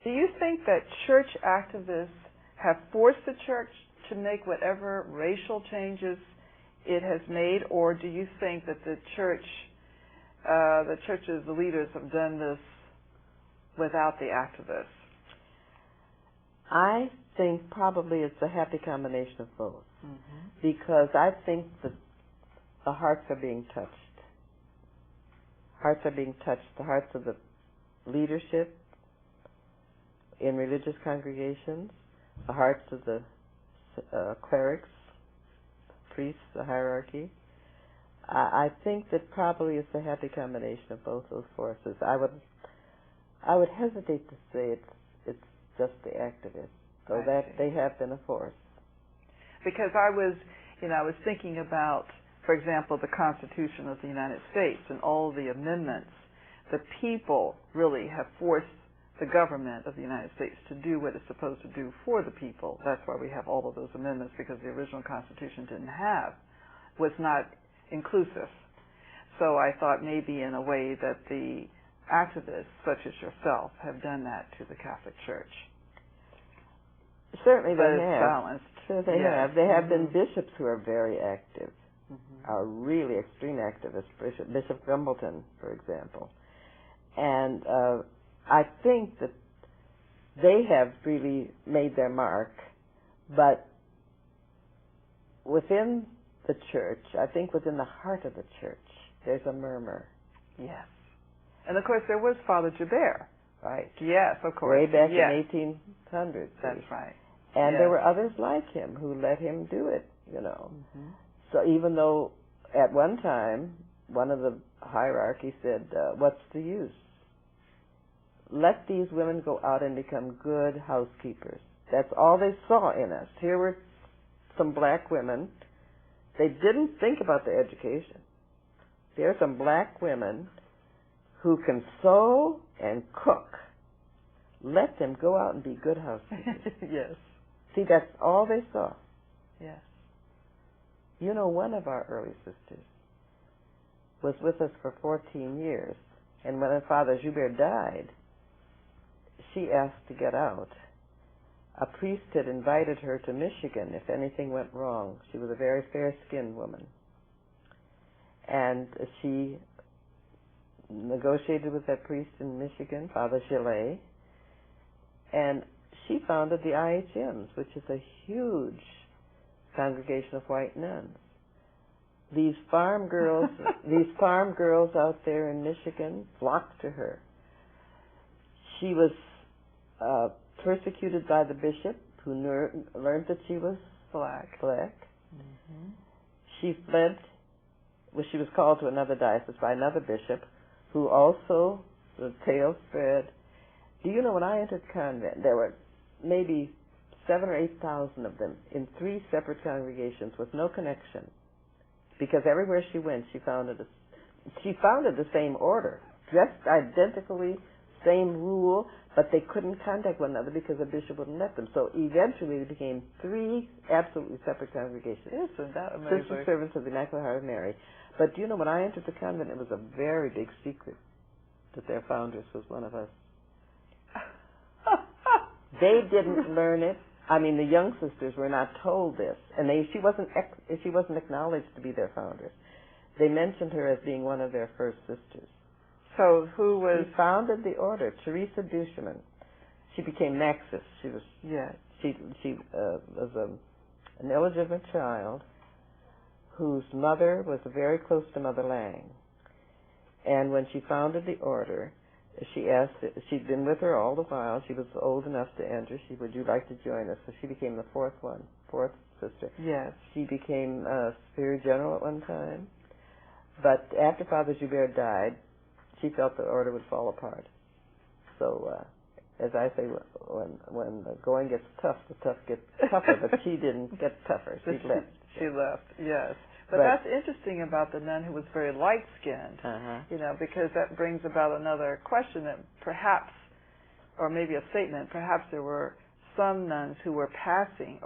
Do you think that church activists have forced the church to make whatever racial changes it has made, or do you think that the church's leaders have done this without the activists? I think probably it's a happy combination of both, because I think that the hearts are being touched. Hearts are being touched, the hearts of the leadership in religious congregations, the hearts of the clerics, priests, the hierarchy. I think that probably it's a happy combination of both those forces. I would hesitate to say it's just the activists, though that they have been a force. Because I was thinking about, for example, the Constitution of the United States and all the amendments. The people really have forced the government of the United States to do what it's supposed to do for the people. That's why we have all of those amendments, because the original Constitution was not inclusive. So I thought maybe in a way that the activists, such as yourself, have done that to the Catholic Church. Certainly they have. Balanced. Sure they have. There have been bishops who are very active, are really extreme activists. Bishop Grumbleton, for example. And I think that they have really made their mark, but within the church, I think within the heart of the church, there's a murmur. Yes. And of course there was Father Joubert. Right. Yes, of course. Way back in 1800s. That's right. And there were others like him who let him do it, So even though at one time one of the hierarchy said, what's the use? Let these women go out and become good housekeepers. That's all they saw in us. Here were some black women. They didn't think about their education. There are some black women who can sew and cook. Let them go out and be good housekeepers. Yes. See, that's all they saw. Yes. One of our early sisters was with us for 14 years, and when her Father Joubert died, she asked to get out. A priest had invited her to Michigan if anything went wrong. She was a very fair-skinned woman. And she negotiated with that priest in Michigan, Father Gillet, and she founded the IHMs, which is a huge congregation of white nuns. These farm girls out there in Michigan flocked to her. She was persecuted by the bishop, who learned that she was black. She fled. She was called to another diocese by another bishop, who also, the tale spread. Do you know, when I entered convent, there were maybe 7,000 or 8,000 of them in 3 separate congregations with no connection, because everywhere she went, she founded the same order, dressed identically, same rule, but they couldn't contact one another because the bishop wouldn't let them. So eventually it became 3 absolutely separate congregations. Isn't that amazing? Sister Servants of the Immaculate Heart of Mary. But do you know, when I entered the convent, it was a very big secret that their foundress was one of us. They didn't learn it. I mean, the young sisters were not told this, and she wasn't acknowledged to be their foundress. They mentioned her as being one of their first sisters. So who was? She founded the order, Teresa Duchemin. She became Maxis. She was an illegitimate child whose mother was very close to Mother Lang. And when she founded the order, she asked, she'd been with her all the while. She was old enough to enter. Would you like to join us? So she became the fourth sister. Yes. She became Superior General at one time. But after Father Joubert died, she felt the order would fall apart. So, as I say, when the going gets tough, the tough gets tougher. But she didn't get tougher. She left. She left, yes. But that's interesting about the nun who was very light-skinned, because that brings about another question that perhaps, or maybe a statement, perhaps there were some nuns who were passing,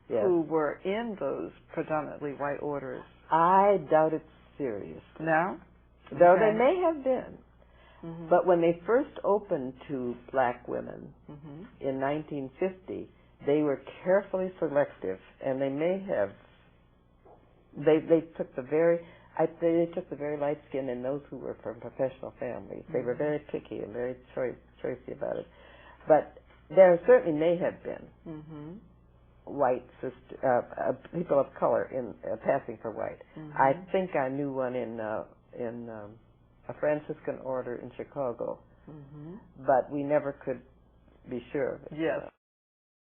who were in those predominantly white orders. I doubt it seriously. No? Though they may have been. But when they first opened to black women Mm-hmm. in 1950, they were carefully selective, and they may have they took the very light skin and those who were from professional families. They were very picky and very choicey about it. But there certainly may have been white people of color in passing for white. I think I knew one in a Franciscan order in Chicago, but we never could be sure of it. Yes.